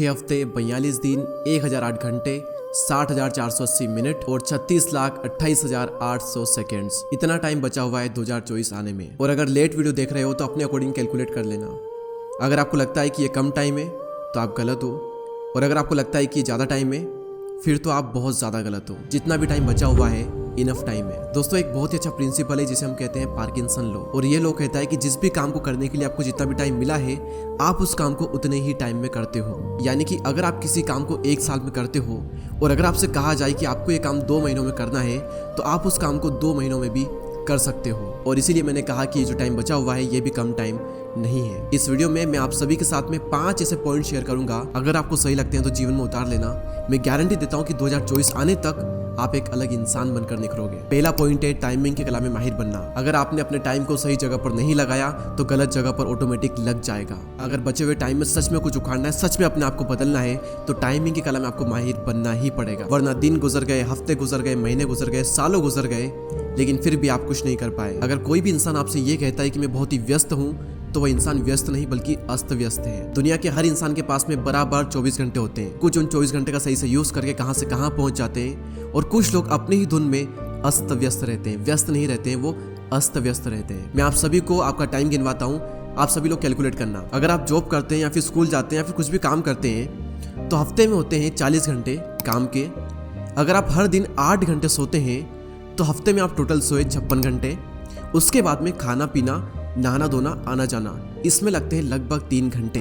6 हफ्ते 42 दिन 1008 घंटे 60,480 मिनट और 36,28,800 सेकेंड्स। इतना टाइम बचा हुआ है 2024 आने में। और अगर लेट वीडियो देख रहे हो तो अपने अकॉर्डिंग कैलकुलेट कर लेना। अगर आपको लगता है कि ये कम टाइम है तो आप गलत हो, और अगर आपको लगता है कि ज़्यादा टाइम है फिर तो आप बहुत ज़्यादा गलत हो। जितना भी टाइम बचा हुआ है इनफ टाइम है। दोस्तों एक बहुत ही अच्छा प्रिंसिपल है जिसे हम कहते हैं पार्किंसन लॉ, और ये लॉ कहता है कि जिस भी काम को करने के लिए आपको जितना भी टाइम मिला है आप उस काम को उतने ही टाइम में करते हो। यानी कि अगर आप किसी काम को 1 साल में करते हो और अगर आपसे कहा जाए कि आपको ये काम 2 महीनों में करना है तो आप उस काम को 2 महीनों में भी कर सकते हो। और इसीलिए मैंने कहा कि जो टाइम बचा हुआ है ये भी कम टाइम नहीं है। इस वीडियो में मैं आप सभी के साथ में 5 ऐसे पॉइंट शेयर करूंगा, अगर आपको सही लगते हैं तो जीवन में उतार लेना। मैं गारंटी देता हूं कि 2024 आने तक आप एक अलग इंसान बनकर निखरोगे। पहला पॉइंट है टाइमिंग के कला में माहिर बनना। अगर आपने अपने टाइम को सही जगह पर नहीं लगाया तो गलत जगह पर ऑटोमेटिक लग जाएगा। अगर बचे हुए टाइम में सच में कुछ उखाड़ना है, सच में अपने आप को बदलना है तो टाइमिंग की कला में आपको माहिर बनना ही पड़ेगा। वरना दिन गुजर गए, हफ्ते गुजर गए, महीने गुजर गए, सालों गुजर गए, लेकिन फिर भी आप कुछ नहीं कर पाए। अगर कोई भी इंसान आपसे ये कहता है कि मैं बहुत ही व्यस्त हूँ तो वह इंसान व्यस्त नहीं बल्कि अस्त व्यस्त है। दुनिया के हर इंसान के पास में बराबर 24 घंटे होते हैं। कुछ उन 24 घंटे का सही से यूज करके कहां से कहां पहुंच जाते हैं, और कुछ लोग अपनी ही धुन में अस्त व्यस्त रहते हैं। व्यस्त नहीं रहते हैं, वो अस्त व्यस्त रहते हैं। मैं आप सभी को आपका टाइम गिनवाता हूँ, आप सभी लोग कैलकुलेट करना। अगर आप जॉब करते हैं या फिर स्कूल जाते हैं या फिर कुछ भी काम करते हैं तो हफ्ते में होते हैं 40 घंटे काम के। अगर आप हर दिन 8 घंटे सोते हैं तो हफ्ते में आप टोटल सोए 56 घंटे। उसके बाद में खाना पीना, नहाना धोना, आना जाना, इसमें लगते हैं लगभग 3 घंटे।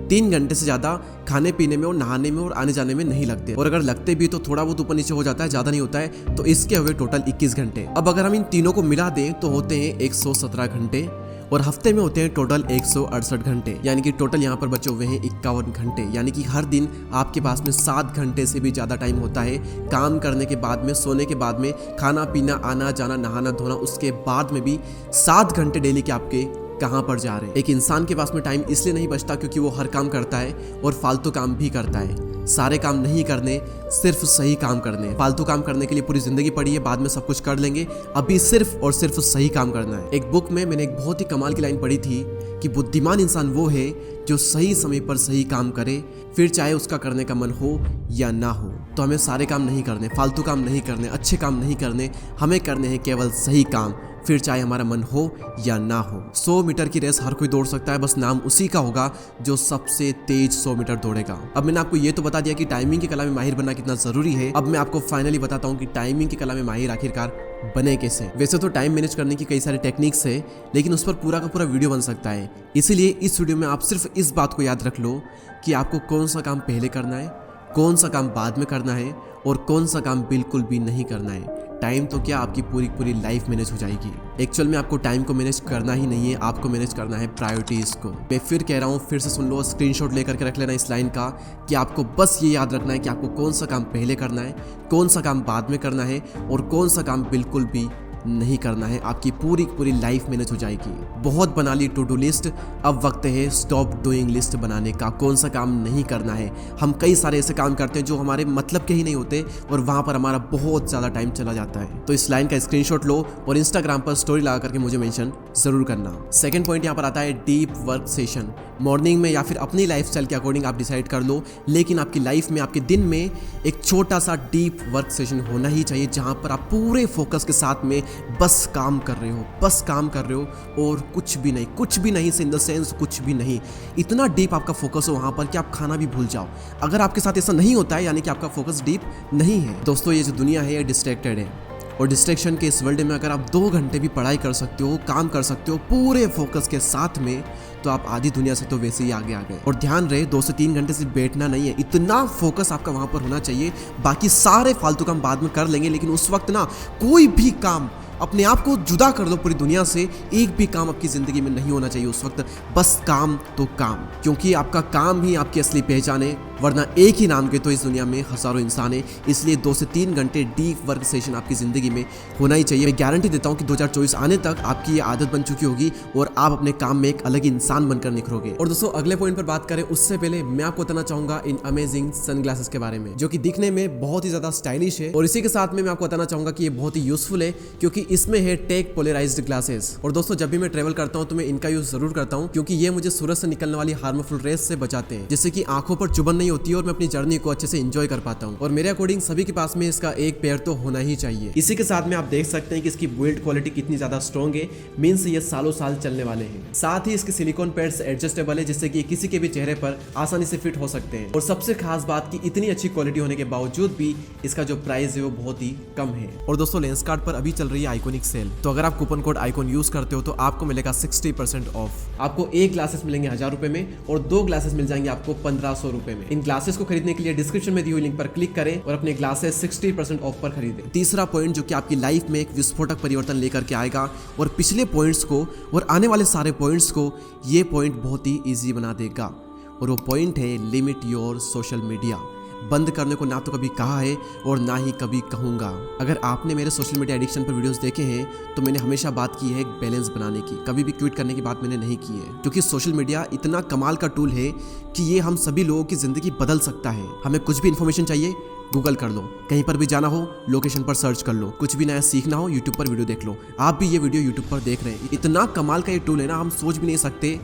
3 घंटे से ज्यादा खाने पीने में और नहाने में और आने जाने में नहीं लगते, और अगर लगते भी तो थोड़ा बहुत ऊपर नीचे हो जाता है, ज्यादा नहीं होता है। तो इसके हुए टोटल 21 घंटे। अब अगर हम इन तीनों को मिला दें तो होते हैं 117 घंटे, और हफ्ते में होते हैं टोटल 168 घंटे। यानी कि टोटल यहाँ पर बचे हुए हैं 51 घंटे। यानी कि हर दिन आपके पास में 7 घंटे से भी ज्यादा टाइम होता है काम करने के बाद में, सोने के बाद में, खाना पीना, आना जाना, नहाना धोना, उसके बाद में भी 7 घंटे डेली के आपके कहां पर जा रहे हैं। एक इंसान के पास में टाइम इसलिए नहीं बचता क्योंकि वो हर काम करता है और फालतू काम भी करता है। सारे काम नहीं करने, सिर्फ सही काम करने। फालतू काम करने के लिए पूरी जिंदगी पड़ी है, बाद में सब कुछ कर लेंगे, अभी सिर्फ और सिर्फ सही काम करना है। एक बुक में मैंने एक बहुत ही कमाल की लाइन पढ़ी थी कि बुद्धिमान इंसान वो है जो सही समय पर सही काम करे, फिर चाहे उसका करने का मन हो या ना हो। तो हमें सारे काम नहीं करने, फालतू काम नहीं करने, अच्छे काम नहीं करने, हमें करने हैं केवल सही काम, फिर चाहे हमारा मन हो या ना हो। 100 मीटर की रेस हर कोई दौड़ सकता है, बस नाम उसी का होगा जो सबसे तेज 100 मीटर दौड़ेगा। अब मैंने आपको ये तो बता दिया कि टाइमिंग की कला में माहिर बनना कितना जरूरी है। अब मैं आपको फाइनली बताता हूँ कि टाइमिंग की कला में माहिर आखिरकार बने कैसे। वैसे तो टाइम मैनेज करने की कई सारे टेक्निक्स है, लेकिन उस पर पूरा का पूरा वीडियो बन सकता है। इसीलिए इस वीडियो में आप सिर्फ इस बात को याद रख लो कि आपको कौन सा काम पहले करना है, कौन सा काम बाद में करना है, और कौन सा काम बिल्कुल भी नहीं करना है। टाइम तो क्या, आपकी पूरी लाइफ मैनेज हो जाएगी। एक्चुअल में आपको टाइम को मैनेज करना ही नहीं है, आपको मैनेज करना है प्रायोरिटीज को। मैं फिर कह रहा हूँ, फिर से सुन लो, स्क्रीनशॉट लेकर के रख लेना इस लाइन का कि आपको बस ये याद रखना है कि आपको कौन सा काम पहले करना है, कौन सा काम बाद में करना है, और कौन सा काम बिल्कुल भी नहीं करना है। आपकी पूरी लाइफ मैनेज हो जाएगी। बहुत बना ली टू डू लिस्ट, अब वक्त है स्टॉप डूइंग लिस्ट बनाने का। कौन सा काम नहीं करना है। हम कई सारे ऐसे काम करते हैं जो हमारे मतलब के ही नहीं होते और वहां पर हमारा बहुत ज्यादा टाइम चला जाता है। तो इस लाइन का स्क्रीनशॉट लो और इंस्टाग्राम पर स्टोरी लगा करके मुझे मेंशन जरूर करना। सेकंड पॉइंट यहाँ पर आता है डीप वर्क सेशन। मॉर्निंग में या फिर अपनी लाइफस्टाइल के अकॉर्डिंग आप डिसाइड कर लो, लेकिन आपकी लाइफ में, आपके दिन में एक छोटा सा डीप वर्क सेशन होना ही चाहिए जहां पर आप पूरे फोकस के साथ में बस काम कर रहे हो, बस काम कर रहे हो और कुछ भी नहीं, कुछ भी नहीं इन द सेंस कुछ भी नहीं। इतना डीप आपका फोकस हो वहां पर कि आप खाना भी भूल जाओ। अगर आपके साथ ऐसा नहीं होता है यानी कि आपका फोकस डीप नहीं है। दोस्तों ये जो दुनिया है ये डिस्ट्रैक्टेड है, और डिस्ट्रैक्शन के इस वर्ल्ड में अगर आप 2 घंटे भी पढ़ाई कर सकते हो, काम कर सकते हो पूरे फोकस के साथ में, तो आप आधी दुनिया से तो वैसे ही आगे आ गए। और ध्यान रहे 2 से 3 घंटे से बैठना नहीं है, इतना फोकस आपका वहां पर होना चाहिए। बाकी सारे फालतू काम बाद में कर लेंगे, लेकिन उस वक्त ना कोई भी काम, अपने आप को जुदा कर दो पूरी दुनिया से, एक भी काम आपकी जिंदगी में नहीं होना चाहिए उस वक्त। बस काम तो काम, क्योंकि आपका काम ही आपकी असली पहचान है, वरना एक ही नाम के तो इस दुनिया में हजारों इंसान है। इसलिए 2 से 3 घंटे डीप वर्क सेशन आपकी जिंदगी में होना ही चाहिए। मैं गारंटी देता हूँ कि 2024 आने तक आपकी ये आदत बन चुकी होगी और आप अपने काम में एक अलग इंसान बनकर निखरोगे। और दोस्तों अगले पॉइंट पर बात करें उससे पहले मैं आपको बताना चाहूंगा इन अमेजिंग सनग्लासेस के बारे में, जो कि दिखने में बहुत ही ज्यादा स्टाइलिश है। और इसी के साथ में मैं आपको बताना चाहूंगा कि ये बहुत ही यूजफुल है, क्योंकि इसमें है टेक पोलराइज्ड ग्लासेस। और दोस्तों जब भी मैं ट्रेवल करता हूँ तो मैं इनका यूज जरूर करता हूँ, क्योंकि ये मुझे सूरज से निकलने वाली हार्मफुल रेस से बचाते हैं, जिससे कि आंखों पर चुभन नहीं होती है और मैं अपनी जर्नी को अच्छे से एंजॉय कर पाता हूँ। और मेरे अकॉर्डिंग सभी के पास में इसका एक पेयर तो होना ही चाहिए। इसी के साथ में आप देख सकते हैं कि इसकी बिल्ड क्वालिटी कितनी ज्यादा स्ट्रॉन्ग है, मींस ये सालों साल चलने वाले हैं। साथ ही इसके सिलिकॉन पैड्स एडजस्टेबल है, जिससे कि किसी के भी चेहरे पर आसानी से फिट हो सकते हैं। और सबसे खास बात की इतनी अच्छी क्वालिटी होने के बावजूद भी इसका जो प्राइस है वो बहुत ही कम है। और दोस्तों लेंसकार्ट पर अभी चल रही है आइकॉनिक सेल, तो अगर आप कूपन कोड आइकॉन यूज करते हो तो आपको मिलेगा 60% ऑफ। आपको एक ग्लासेस मिलेंगे 1000 रुपए में और 2 ग्लासेस मिल जाएंगे आपको 1500 रुपए में। इन ग्लासेस को खरीदने के लिए डिस्क्रिप्शन में दी हुई लिंक पर क्लिक करें और अपने ग्लासेस 60% ऑफ पर खरीदें। तीसरा पॉइंट जो कि आपकी लाइफ में एक विस्फोटक परिवर्तन लेकर के आएगा और पिछले पॉइंट्स को और आने वाले सारे पॉइंट्स को ये पॉइंट बहुत ही ईजी बना देगा, और वो पॉइंट है लिमिट योर सोशल मीडिया। बंद करने को ना तो कभी कहा है और ना ही कभी कहूँगा। अगर आपने मेरे सोशल मीडिया एडिक्शन पर वीडियोस देखे हैं तो मैंने हमेशा बात की है एक बैलेंस बनाने की, कभी भी क्विट करने की बात मैंने नहीं की है, क्योंकि सोशल मीडिया इतना कमाल का टूल है कि ये हम सभी लोगों की ज़िंदगी बदल सकता है। हमें कुछ भी इन्फॉर्मेशन चाहिए गूगल कर लो, कहीं पर भी जाना हो लोकेशन पर सर्च कर लो, कुछ भी नया सीखना हो यूट्यूब पर वीडियो देख लो। आप भी ये वीडियो यूट्यूब पर देख रहे हैं, इतना कमाल का ये टूल है ना, हम सोच भी नहीं सकते।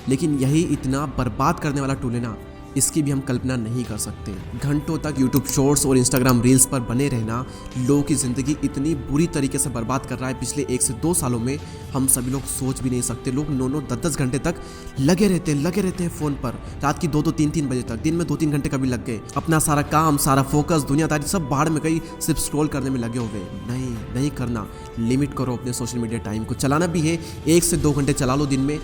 लेकिन यही इतना बर्बाद करने वाला टूल है ना, इसकी भी हम कल्पना नहीं कर सकते। घंटों तक यूट्यूब शॉर्ट्स और इंस्टाग्राम रील्स पर बने रहना लोगों की ज़िंदगी इतनी बुरी तरीके से बर्बाद कर रहा है पिछले 1 से 2 सालों में, हम सभी लोग सोच भी नहीं सकते। लोग 9-9, 10-10 घंटे तक लगे रहते हैं फ़ोन पर, रात की 2-2, 3-3 बजे तक, दिन में 2-3 घंटे कभी लग गए। अपना सारा काम, सारा फोकस, दुनियादारी सब बाहर में गई, सिर्फ स्क्रॉल करने में लगे हुए। नहीं करना, लिमिट करो अपने सोशल मीडिया टाइम को। चलाना भी है 1 से 2 घंटे चला लो दिन में,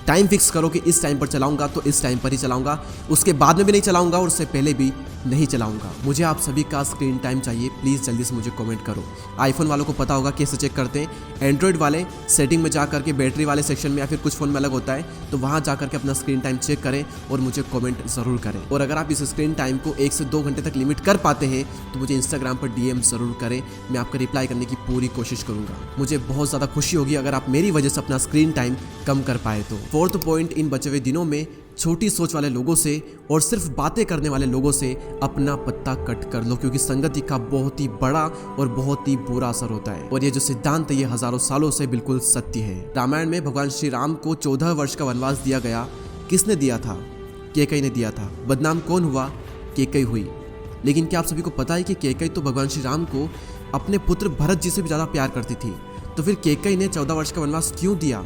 टाइम फिक्स करो कि इस टाइम पर चलाऊंगा तो इस टाइम पर ही चलाऊंगा, उसके बाद में भी नहीं चलाऊंगा और उससे पहले भी नहीं चलाऊंगा। मुझे आप सभी का स्क्रीन टाइम चाहिए, प्लीज़ जल्दी से मुझे कमेंट करो। आईफोन वालों को पता होगा कैसे चेक करते हैं, एंड्रॉयड वाले सेटिंग में जा करके बैटरी वाले सेक्शन में या फिर कुछ फ़ोन में अलग होता है, तो वहाँ जा करके अपना स्क्रीन टाइम चेक करें और मुझे कमेंट ज़रूर करें। और अगर आप इस स्क्रीन टाइम को 1 से 2 घंटे तक लिमिट कर पाते हैं तो मुझे इंस्टाग्राम पर DM ज़रूर करें, मैं आपका रिप्लाई करने की पूरी कोशिश करूँगा। मुझे बहुत ज़्यादा खुशी होगी अगर आप मेरी वजह से अपना स्क्रीन टाइम कम कर पाए तो। 4th पॉइंट, इन बचे हुए दिनों में छोटी सोच वाले लोगों से और सिर्फ बातें करने वाले लोगों से अपना पत्ता कट कर लो, क्योंकि संगति का बहुत ही बड़ा और बहुत ही बुरा असर होता है। और ये जो सिद्धांत है ये हजारों सालों से बिल्कुल सत्य है। रामायण में भगवान श्री राम को 14 वर्ष का वनवास दिया गया। किसने दिया था? कैकेयी ने दिया था। बदनाम कौन हुआ? कैकेयी हुई। लेकिन क्या आप सभी को पता है कि कैकेयी तो भगवान श्री राम को अपने पुत्र भरत जी से भी ज़्यादा प्यार करती थी। तो फिर कैकेयी ने 14 वर्ष का वनवास क्यों दिया?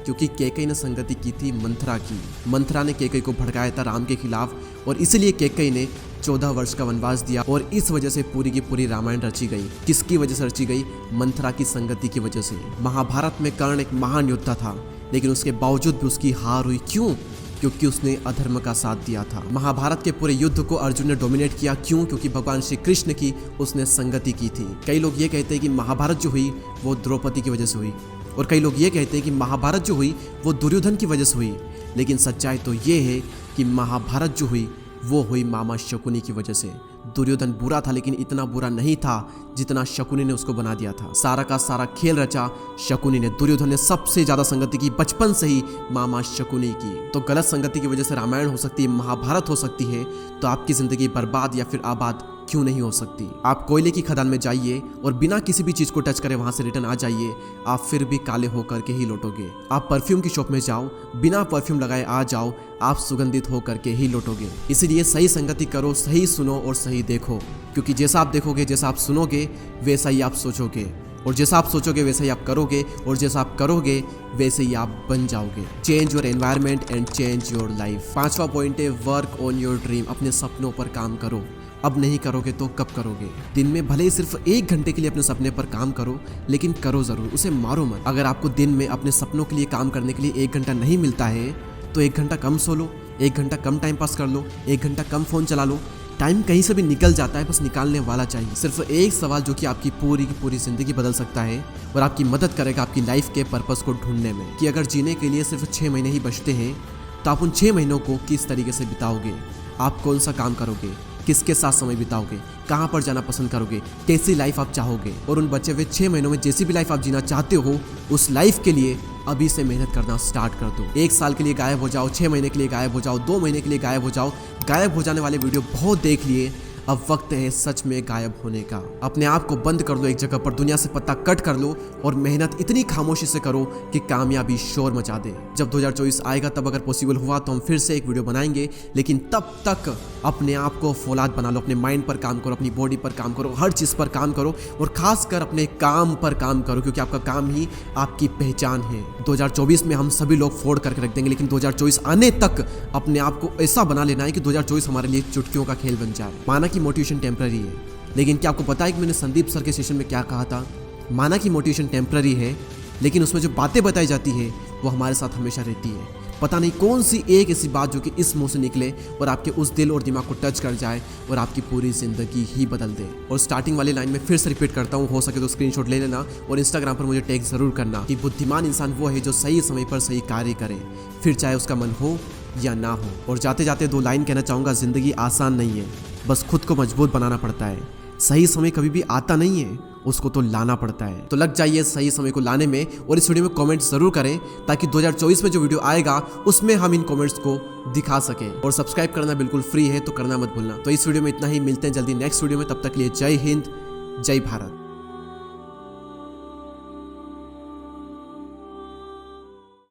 क्योंकि कैकेयी ने संगति की थी मंथरा की। मंथरा ने कैकेयी को भड़काया था राम के खिलाफ, और इसीलिए कैकेयी ने 14 वर्ष का वनवास दिया। और इस वजह से पूरी की पूरी रामायण रची गई। किसकी वजह से रची गई? मंथरा की संगति की वजह से। महाभारत में कर्ण एक महान योद्धा था, लेकिन उसके बावजूद भी उसकी हार हुई। क्यों? क्योंकि उसने अधर्म का साथ दिया था। महाभारत के पूरे युद्ध को अर्जुन ने डोमिनेट किया। क्यों? क्योंकि भगवान श्री कृष्ण की उसने संगति की थी। कई लोग ये कहते हैं कि महाभारत जो हुई वो द्रौपदी की वजह से हुई, और कई लोग ये कहते हैं कि महाभारत जो हुई वो दुर्योधन की वजह से हुई। लेकिन सच्चाई तो ये है कि महाभारत जो हुई वो हुई मामा शकुनी की वजह से। दुर्योधन बुरा था, लेकिन इतना बुरा नहीं था जितना शकुनी ने उसको बना दिया था। सारा का सारा खेल रचा शकुनी ने। दुर्योधन ने सबसे ज्यादा संगति की बचपन से ही मामा शकुनी की। तो गलत संगति की वजह से रामायण हो सकती है, महाभारत हो सकती है, तो आपकी जिंदगी बर्बाद या फिर आबाद क्यों नहीं हो सकती? आप कोयले की खदान में जाइए और बिना किसी भी चीज को टच करे वहां से रिटर्न आ जाइए, आप फिर भी काले होकर के ही लौटोगे। आप परफ्यूम की शॉप में जाओ, बिना परफ्यूम लगाए आ जाओ, आप सुगंधित होकर के ही लौटोगे। इसीलिए सही संगति करो, सही सुनो और सही देखो, क्योंकि जैसा आप देखोगे, जैसा आप सुनोगे, वैसा ही आप सोचोगे, और जैसा आप सोचोगे वैसा ही आप करोगे, और जैसा आप करोगे वैसे ही आप बन जाओगे। Change your environment and change your life. 5वां पॉइंट है वर्क ऑन योर ड्रीम। अपने सपनों पर काम करो। अब नहीं करोगे तो कब करोगे? दिन में भले ही सिर्फ 1 घंटे के लिए अपने सपने पर काम करो, लेकिन करो जरूर, उसे मारो मत। अगर आपको दिन में अपने सपनों के लिए काम करने के लिए 1 घंटा नहीं मिलता है तो 1 घंटा कम सो लो, 1 घंटा कम टाइम पास कर लो, 1 घंटा कम फोन चला लो। टाइम कहीं से भी निकल जाता है, बस निकालने वाला चाहिए। सिर्फ एक सवाल जो कि आपकी पूरी की पूरी जिंदगी बदल सकता है और आपकी मदद करेगा आपकी लाइफ के पर्पस को ढूंढने में, कि अगर जीने के लिए सिर्फ 6 महीने ही बचते हैं तो आप उन 6 महीनों को किस तरीके से बिताओगे, आप कौन सा काम करोगे, किसके साथ समय बिताओगे, कहाँ पर जाना पसंद करोगे, कैसी लाइफ आप चाहोगे। और उन बचे हुए 6 महीनों में जैसी भी लाइफ आप जीना चाहते हो, उस लाइफ के लिए अभी से मेहनत करना स्टार्ट कर दो। 1 साल के लिए गायब हो जाओ, 6 महीने के लिए गायब हो जाओ, 2 महीने के लिए गायब हो जाओ। गायब हो जाने वाले वीडियो बहुत देख लिए, अब वक्त है सच में गायब होने का। अपने आप को बंद कर लो एक जगह पर, दुनिया से पत्ता कट कर लो और मेहनत इतनी खामोशी से करो कि कामयाबी शोर मचा दे। जब 2024 आएगा तब अगर पॉसिबल हुआ तो हम फिर से एक वीडियो बनाएंगे, लेकिन तब तक अपने आप को फौलाद बना लो। अपने माइंड पर काम करो, अपनी बॉडी पर काम करो, हर चीज़ पर काम करो और खासकर अपने काम पर काम करो, क्योंकि आपका काम ही आपकी पहचान है। 2024 में हम सभी लोग फोड़ करके रख देंगे, लेकिन 2024 आने तक अपने आप को ऐसा बना लेना है कि 2024 हमारे लिए चुटकियों का खेल बन जाए। माना कि मोटिवेशन टेम्पररी है, लेकिन क्या आपको पता है कि मैंने संदीप सर के सेशन में क्या कहा था? माना कि मोटिवेशन टेम्पररी है, लेकिन उसमें जो बातें बताई जाती है वो हमारे साथ हमेशा रहती है। पता नहीं कौन सी एक ऐसी बात जो कि इस मुंह से निकले और आपके उस दिल और दिमाग को टच कर जाए और आपकी पूरी जिंदगी ही बदल दे। और स्टार्टिंग वाली लाइन में फिर से रिपीट करता हूँ, हो सके तो स्क्रीनशॉट ले लेना और इंस्टाग्राम पर मुझे टैग जरूर करना कि बुद्धिमान इंसान वो है जो सही समय पर सही कार्य करे, फिर चाहे उसका मन हो या ना हो। और जाते जाते 2 लाइन कहना चाहूँगा, जिंदगी आसान नहीं है, बस खुद को मजबूत बनाना पड़ता है। सही समय कभी भी आता नहीं है, उसको तो लाना पड़ता है। तो लग जाइए सही समय को लाने में और इस वीडियो में कमेंट जरूर करें ताकि 2024 में जो वीडियो आएगा उसमें हम इन कमेंट्स को दिखा सकें। और सब्सक्राइब करना बिल्कुल फ्री है, तो करना मत भूलना। तो इस वीडियो में इतना ही, मिलते हैं जल्दी नेक्स्ट वीडियो में। तब तक के लिए जय हिंद, जय भारत।